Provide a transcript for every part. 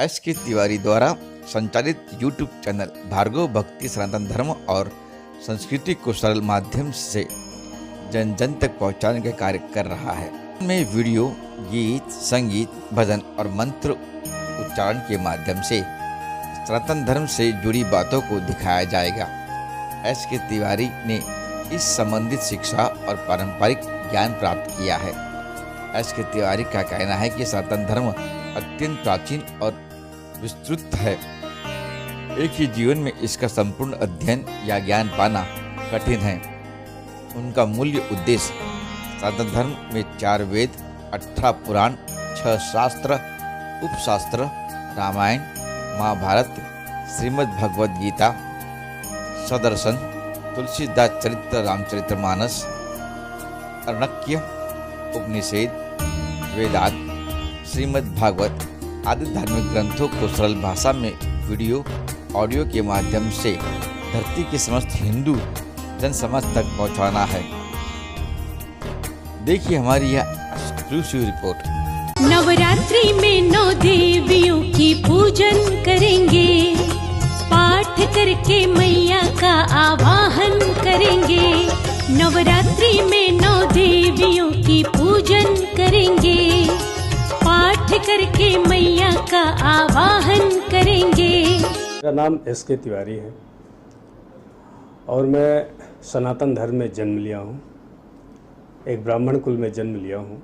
SK. Tiwari द्वारा संचालित YouTube channel Bhargava भक्ति सनातन धर्म और संस्कृति को सरल माध्यम से जन जन तक पहुंचाने का कार्य कर रहा है। में वीडियो, गीत, संगीत, भजन और मंत्र उच्चारण के माध्यम से सनातन धर्म से जुड़ी बातों को दिखाया जाएगा। एस.के. तिवारी ने इस संबंधित शिक्षा और पारंपरिक ज्ञान प्राप्त किया है। एस.के. तिवारी का कहना है कि सनातन धर्म अत्यंत प्राचीन और विस्तृत है। एक ही जीवन में इसका संपूर्ण अध्ययन या ज्ञान पाना कठिन है। उनका मूल्य उद्देश्य सनातन धर्म में 4 वेद, 18 पुराण, 6 शास्त्र, उपशास्त्र, रामायण, महाभारत, श्रीमद् भगवद गीता, सदर्शन, तुलसीदास चरित्र, रामचरितमानस, अर्णक्य, उपनिषद, वेदांत, श्रीमद् भागवत आदि धार्मिक ग्रंथों को सरल भाषा में वीडियो, ऑडियो के माध्यम से धरती के समस्त हिंदू जन समाज तक पहुंचाना है। देखिए हमारी यह एक्सक्लूसिव रिपोर्ट। नवरात्रि में 9 देवियों की पूजन करेंगे, पाठ करके मैया का आवाहन करेंगे। नवरात्रि में 9 देवियों की पूजन करेंगे, पाठ करके मैया का आवाहन करेंगे। मेरा नाम एस.के. तिवारी है और मैं सनातन धर्म में जन्म लिया हूँ। एक ब्राह्मण कुल में जन्म लिया हूँ।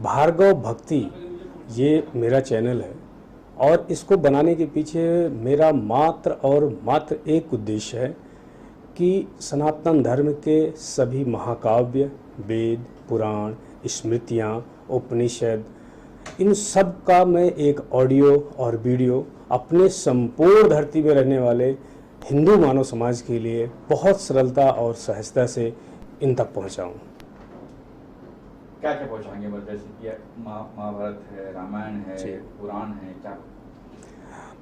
भार्गव भक्ति ये मेरा चैनल है और इसको बनाने के पीछे मेरा मात्र एक उद्देश्य है कि सनातन धर्म के सभी महाकाव्य, वेद, पुराण, स्मृतियाँ, उपनिषद, इन सब का मैं एक ऑडियो और वीडियो अपने संपूर्ण धरती में रहने वाले हिंदू मानव समाज के लिए बहुत सरलता और सहजता से इन तक पहुंचाऊं। क्या क्या पहुंचाएंगे? जैसे कि महाभारत है, रामायण है, पुराण है, क्या?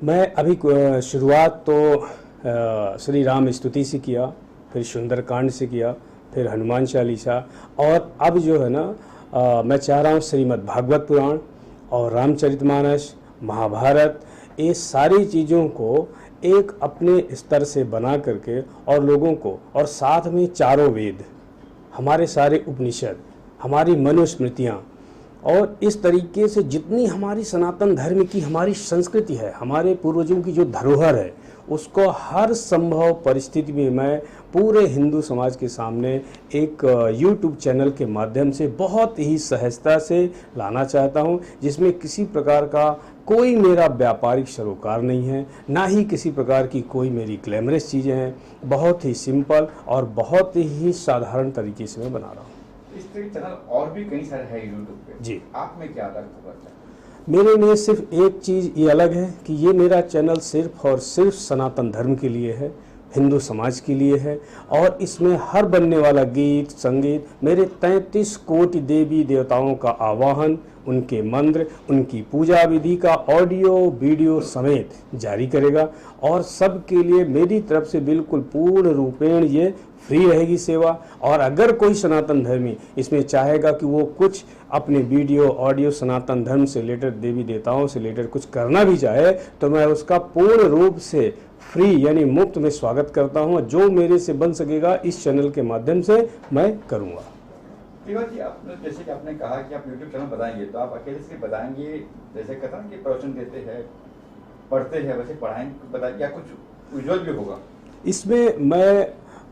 मैं अभी शुरुआत तो श्री राम स्तुति से किया, फिर सुंदरकांड से किया, फिर हनुमान चालीसा, और अब जो है ना मैं चाह रहा हूँ श्रीमद् भागवत पुराण और रामचरितमानस, महाभारत, ये सारी चीज़ों को एक अपने स्तर से बना करके और लोगों को, और साथ में 4 वेद, हमारे सारे उपनिषद, हमारी मनुस्मृतियाँ, और इस तरीके से जितनी हमारी सनातन धर्म की हमारी संस्कृति है, हमारे पूर्वजों की जो धरोहर है, उसको हर संभव परिस्थिति में मैं पूरे हिंदू समाज के सामने एक यूट्यूब चैनल के माध्यम से बहुत ही सहजता से लाना चाहता हूं, जिसमें किसी प्रकार का कोई मेरा व्यापारिक सरोकार नहीं है, ना ही किसी प्रकार की कोई मेरी ग्लैमरस चीज़ें हैं। बहुत ही सिंपल और बहुत ही साधारण तरीके से मैं बना रहा हूँ। इस तरह के चैनल और भी कई सारे हैं यूट्यूब पे। जी, आप में क्या अलग होगा? मेरे लिए सिर्फ एक चीज़ ये अलग है कि ये मेरा चैनल सिर्फ और सिर्फ सनातन धर्म के लिए है, हिंदू समाज के लिए है, और इसमें हर बनने वाला गीत, संगीत मेरे 33 कोटि देवी देवताओं का आवाहन, उनके मंत्र, उनकी पूजा विधि का ऑडियो वीडियो समेत जारी करेगा, और सबके लिए मेरी तरफ से बिल्कुल पूर्ण रूपेण ये फ्री रहेगी सेवा। और अगर कोई सनातन धर्मी इसमें चाहेगा कि वो कुछ अपने वीडियो, ऑडियो सनातन धर्म से रिलेटेड, देवी देवताओं से रिलेटेड कुछ करना भी चाहे, तो मैं उसका पूर्ण रूप से फ्री यानी मुफ्त में स्वागत करता हूँ। जो मेरे से बन सकेगा इस चैनल के माध्यम से मैं करूँगा। तिवारी जी, आपने जैसे कि आपने कहा कि आप यूट्यूब चैनल बताएंगे, तो आप अकेले से बताएंगे, जैसे कहते हैं कि प्रवचन देते हैं, पढ़ते हैं, वैसे पढ़ाएंगे, बताएंगे, या कुछ विजुअल भी होगा? इसमें मैं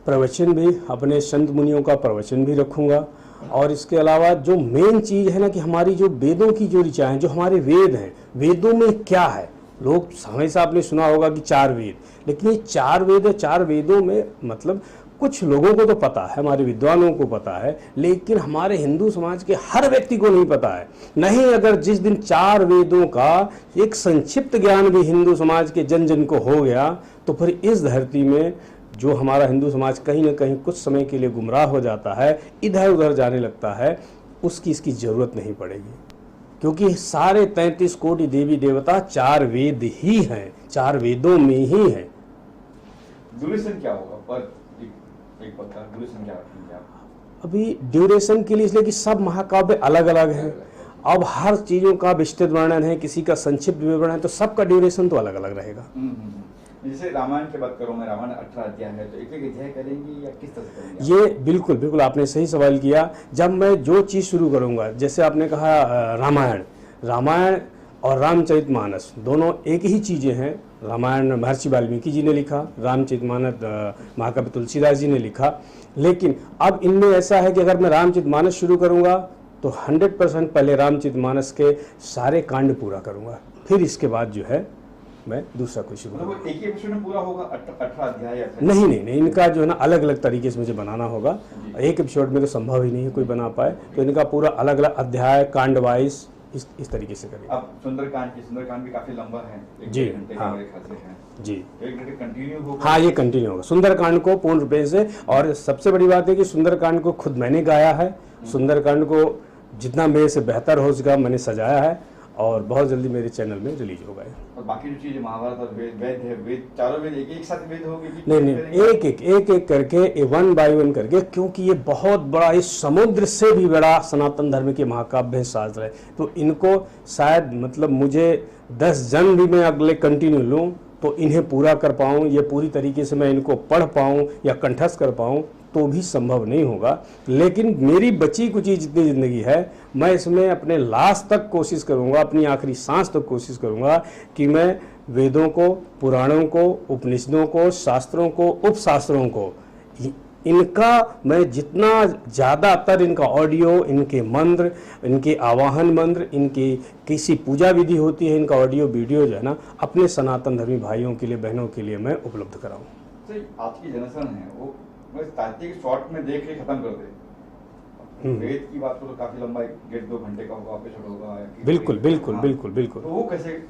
प्रवचन भी, अपने संत मुनियों का प्रवचन भी रखूँगा, और इसके अलावा जो मेन चीज़ है ना कि हमारी जो वेदों की जो ऋचा हैं, जो हमारे वेद हैं, वेदों में क्या है। लोग हमेशा आपने सुना होगा कि 4 वेद, लेकिन ये 4 वेद है, 4 वेदों में मतलब कुछ लोगों को तो पता है, हमारे विद्वानों को पता है, लेकिन हमारे हिंदू समाज के हर व्यक्ति को नहीं पता है। नहीं, अगर जिस दिन 4 वेदों का एक संक्षिप्त ज्ञान भी हिंदू समाज के जन जन को हो गया, तो फिर इस धरती में जो हमारा हिंदू समाज कहीं ना कहीं कुछ समय के लिए गुमराह हो जाता है, इधर उधर जाने लगता है, उसकी इसकी ज़रूरत नहीं पड़ेगी, क्योंकि सारे 33 कोटि देवी देवता 4 वेद ही हैं, 4 वेदों में ही हैं। ड्यूरेशन क्या होगा पर एक पक्का ड्यूरेशन क्या? अभी ड्यूरेशन के लिए इसलिए कि सब महाकाव्य अलग अलग हैं, अब हर चीज़ों का विस्तृत वर्णन है, किसी का संक्षिप्त विवरण है, तो सबका ड्यूरेशन तो अलग अलग रहेगा। जैसे रामायण की बात करूं मैं, रामायण 18 अध्याय है, तो एक एक अध्याय करेंगे या किस तरह से करेंगे? ये बिल्कुल बिल्कुल आपने सही सवाल किया। जब मैं जो चीज़ शुरू करूँगा, जैसे आपने कहा रामायण और रामचरितमानस दोनों एक ही चीज़ें हैं। रामायण महर्षि वाल्मीकि जी ने लिखा, रामचरितमानस महाकवि तुलसीदास जी ने लिखा। लेकिन अब इनमें ऐसा है कि अगर मैं रामचरितमानस शुरू करूँगा तो 100% पहले रामचरितमानस के सारे कांड पूरा करूँगा, फिर इसके बाद जो है मैं दूसरा कोई शुरू करूँगा। एक ही एपिसोड में पूरा होगा 18 अध्याय? नहीं, इनका जो है ना अलग अलग तरीके से मुझे बनाना होगा। एक एपिसोड में तो संभव ही नहीं है कोई बना पाए, तो इनका पूरा अलग अलग अध्याय कांड वाइज इस तरीके से करेंगे। अब सुंदरकांड भी काफी लंबा है, जी, हाँ, मेरे ख्याल से है जी, एक घंटे कंटिन्यू होगा। हाँ, ये कंटिन्यू होगा सुंदरकांड को पूर्ण रूप से। और सबसे बड़ी बात है कि सुंदरकांड को खुद मैंने गाया है, सुंदरकांड को जितना मेरे से बेहतर हो सका मैंने सजाया है, और बहुत जल्दी मेरे चैनल में रिलीज होगा। और बाकी जो चीजें महाभारत और वेद है, चारों वेद एक साथ वेद होगी? नहीं, एक करके, वन बाय वन करके, क्योंकि ये बहुत बड़ा, इस समुद्र से भी बड़ा सनातन धर्म के महाकाव्य शास्त्र है। तो इनको शायद मतलब मुझे 10 जन्म भी मैं अगले कंटिन्यू लूँ तो इन्हें पूरा कर पाऊँ, ये पूरी तरीके से मैं इनको पढ़ पाऊँ या कंठस्थ कर पाऊँ तो भी संभव नहीं होगा। लेकिन मेरी बची कुची जितनी ज़िंदगी है, मैं इसमें अपने लास्ट तक कोशिश करूंगा, अपनी आखिरी सांस तक कोशिश करूंगा कि मैं वेदों को, पुराणों को, उपनिषदों को, शास्त्रों को, उपशास्त्रों को, इनका मैं जितना ज़्यादातर इनका ऑडियो, इनके मंत्र, इनके आवाहन मंत्र, इनकी किसी पूजा विधि होती है, इनका ऑडियो वीडियो जो है ना, अपने सनातन धर्मी भाइयों के लिए, बहनों के लिए मैं उपलब्ध कराऊँ। तो आज की जनरेशन है वो तात्विक शॉर्ट में देख के खत्म कर दे। वेद की बात तो काफी लंबा 1.5-2 घंटे का होगा, एपिसोड होगा। बिल्कुल। तो वो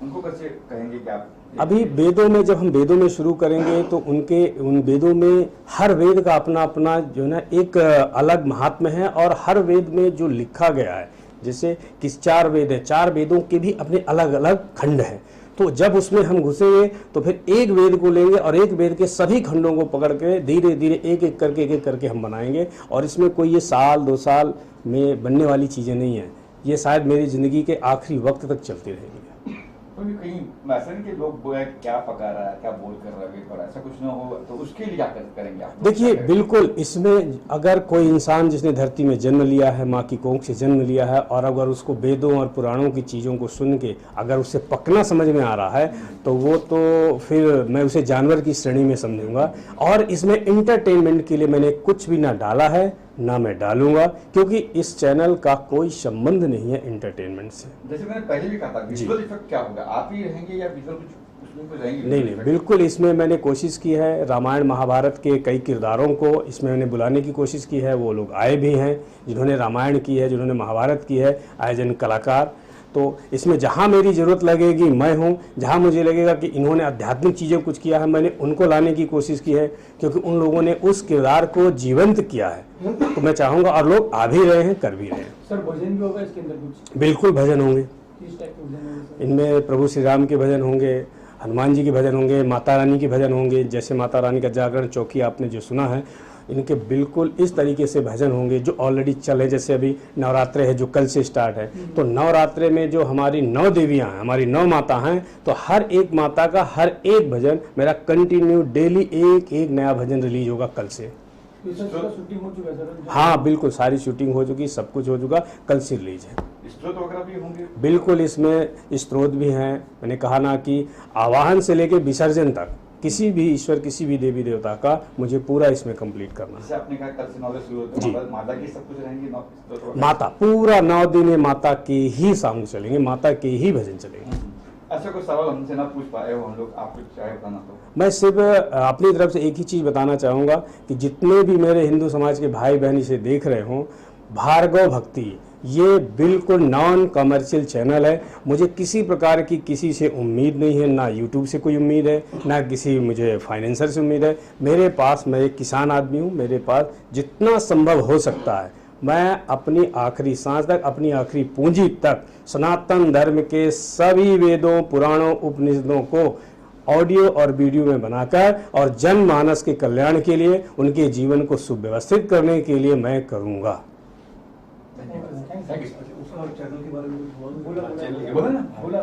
उनको कैसे कहेंगे कि आप अभी वेदों में, जब हम वेदों में शुरू करेंगे तो उन वेदों में हर वेद का अपना अपना जो है ना एक अलग महात्म्य है, और हर वेद में जो लिखा गया है, जैसे कि 4 वेद है, 4 वेदों के भी अपने अलग अलग खंड हैं। तो जब उसमें हम घुसेंगे तो फिर एक वेद को लेंगे और एक वेद के सभी खंडों को पकड़ के धीरे धीरे एक एक करके हम बनाएंगे। और इसमें कोई ये 1-2 साल में बनने वाली चीज़ें नहीं है, ये शायद मेरी ज़िंदगी के आखिरी वक्त तक चलती रहेगी। तो कहीं ऐसा नहीं कि लोग क्या पका रहा है, क्या बोल कर रहा है, पर ऐसा कुछ ना हो तो उसके लिए क्या करेंगे आप? देखिए, बिल्कुल इसमें अगर कोई इंसान जिसने धरती में जन्म लिया है, माँ की कोख से जन्म लिया है, और अगर उसको वेदों और पुराणों की चीज़ों को सुन के अगर उसे पकना समझ में आ रहा है तो वो तो फिर मैं उसे जानवर की श्रेणी में समझूंगा। और इसमें इंटरटेनमेंट के लिए मैंने कुछ भी ना डाला है, ना मैं डालूंगा, क्योंकि इस चैनल का कोई संबंध नहीं है एंटरटेनमेंट से। जैसे मैंने पहले भी कहा था, विजुअल इफेक्ट क्या होगा? आप ही रहेंगे या विजुअल कुछ रहेंगे? नहीं, बिल्कुल इसमें मैंने कोशिश की है, रामायण महाभारत के कई किरदारों को इसमें मैंने बुलाने की कोशिश की है। वो लोग आए भी हैं जिन्होंने रामायण की है, जिन्होंने महाभारत की है, एज एन कलाकार। तो इसमें जहाँ मेरी ज़रूरत लगेगी मैं हूँ, जहाँ मुझे लगेगा कि इन्होंने आध्यात्मिक चीज़ें कुछ किया है, मैंने उनको लाने की कोशिश की है, क्योंकि उन लोगों ने उस किरदार को जीवंत किया है। तो मैं चाहूँगा, और लोग आ भी रहे हैं, कर भी रहे हैं। सर, भजन भी होगा इसके अंदर कुछ? बिल्कुल भजन होंगे। किस टाइप के भजन होंगे? इनमें प्रभु श्री राम के भजन होंगे, हनुमान जी के भजन होंगे, माता रानी के भजन होंगे। जैसे माता रानी का जागरण चौकी आपने जो सुना है, इनके बिल्कुल इस तरीके से भजन होंगे जो ऑलरेडी चले। जैसे अभी नवरात्रे है जो कल से स्टार्ट है, तो नवरात्रे में जो हमारी 9 देवियाँ हैं, हमारी 9 माता हैं, तो हर एक माता का हर एक भजन मेरा कंटिन्यू डेली एक नया भजन रिलीज होगा कल से। शूटिंग हो चुका है सर? हाँ, बिल्कुल सारी शूटिंग हो चुकी, सब कुछ हो चुका, कल से रिलीज है। स्त्रोत वगैरह भी होंगे? बिल्कुल, इसमें स्त्रोत भी हैं। मैंने कहा ना कि आवाहन से लेके विसर्जन तक किसी भी ईश्वर, किसी भी देवी देवता का मुझे पूरा इसमें कंप्लीट करना है। जैसे आपने कहा कल से 9 शुरू होता है, माता की सब कुछ रहेंगी? माता पूरा 9 दिन माता के ही सॉन्ग चलेंगे, माता के ही भजन चलेंगे। अच्छा, कोई सवाल हमसे ना पूछ पाए हो हम लोग, आप कुछ चाहे बताना तो? मैं सिर्फ अपनी तरफ से एक ही चीज़ बताना चाहूँगा कि जितने भी मेरे हिंदू समाज के भाई बहन इसे देख रहे हों, भार्गव भक्ति ये बिल्कुल नॉन कमर्शियल चैनल है। मुझे किसी प्रकार की किसी से उम्मीद नहीं है, ना यूट्यूब से कोई उम्मीद है, ना किसी मुझे फाइनेंसर से उम्मीद है। मेरे पास, मैं एक किसान आदमी हूँ, मेरे पास जितना संभव हो सकता है मैं अपनी आखिरी सांस तक, अपनी आखिरी पूंजी तक सनातन धर्म के सभी वेदों, पुराणों, उपनिषदों को ऑडियो और वीडियो में बनाकर और जनमानस के कल्याण के लिए, उनके जीवन को सुव्यवस्थित करने के लिए मैं करूँगा। चैनल के बारे में बोला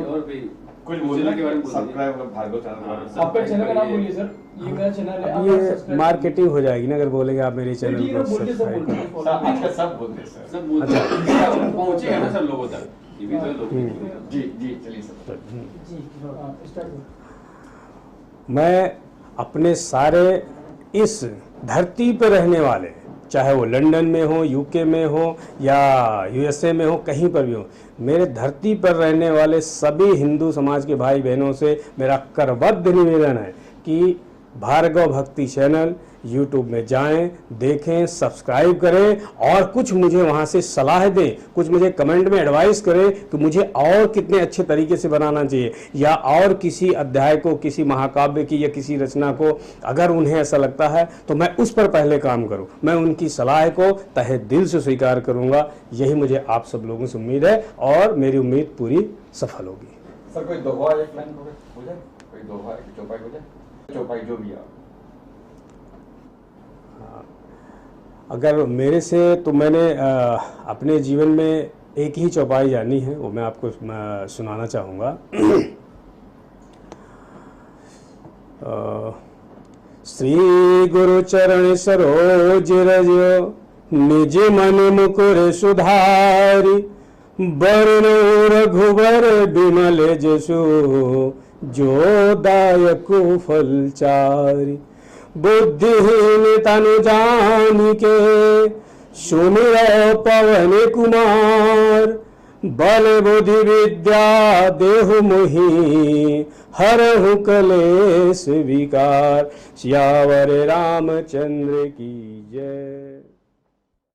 और भी कुछ चैनल के बारे में सब्सक्राइब भार्गव चैनल के बारे में। आपका चैनल का नाम बोलिए सर, ये मेरा चैनल है, आप ये सब्सक्राइब मार्केटिंग हो जाएगी ना अगर बोलेंगे आप मेरे चैनल ठीक को है, बोलिए सर, सब्सक्राइब बोलिए। सब अच्छा सब बोलते हैं सर। सब बोलते हैं पहुंचेगा ना सब लोगों तक, ये भी तो है लोग। जी जी चलिए सर। जी स्टार्ट करो। मैं अपने सारे इस धरती पर रहने वाले, चाहे वो लंदन में हो, यूके में हो या यूएसए में हो, कहीं पर भी हो, मेरे धरती पर रहने वाले सभी हिंदू समाज के भाई बहनों से मेरा करबद्ध निवेदन है कि भार्गव भक्ति चैनल यूट्यूब में जाएं, देखें, सब्सक्राइब करें और कुछ मुझे वहां से सलाह दें, कुछ मुझे कमेंट में एडवाइस करें कि मुझे और कितने अच्छे तरीके से बनाना चाहिए, या और किसी अध्याय को, किसी महाकाव्य की या किसी रचना को अगर उन्हें ऐसा लगता है तो मैं उस पर पहले काम करूं। मैं उनकी सलाह को तहे दिल से स्वीकार करूंगा। यही मुझे आप सब लोगों से उम्मीद है और मेरी उम्मीद पूरी सफल होगी। सर कोई दोहा एक लाइन हो जाए, कोई दोहा एक चौपाई हो जाए, चौपाई जो भी आप। अगर मेरे से तो मैंने अपने जीवन में एक ही चौपाई जानी है, वो मैं आपको सुनाना चाहूँगा। श्री गुरु चरण सरोज रज निज मन मुकुर सुधारी, बरन रघुबर बिमल जसु जो दायक फलचारी। बुद्धिहीन तनु जानिके सुमिरो पवन कुमार, बल बुद्धि विद्या देहु मोहि हरहु कलेश विकार। सियावर रामचंद्र की जय।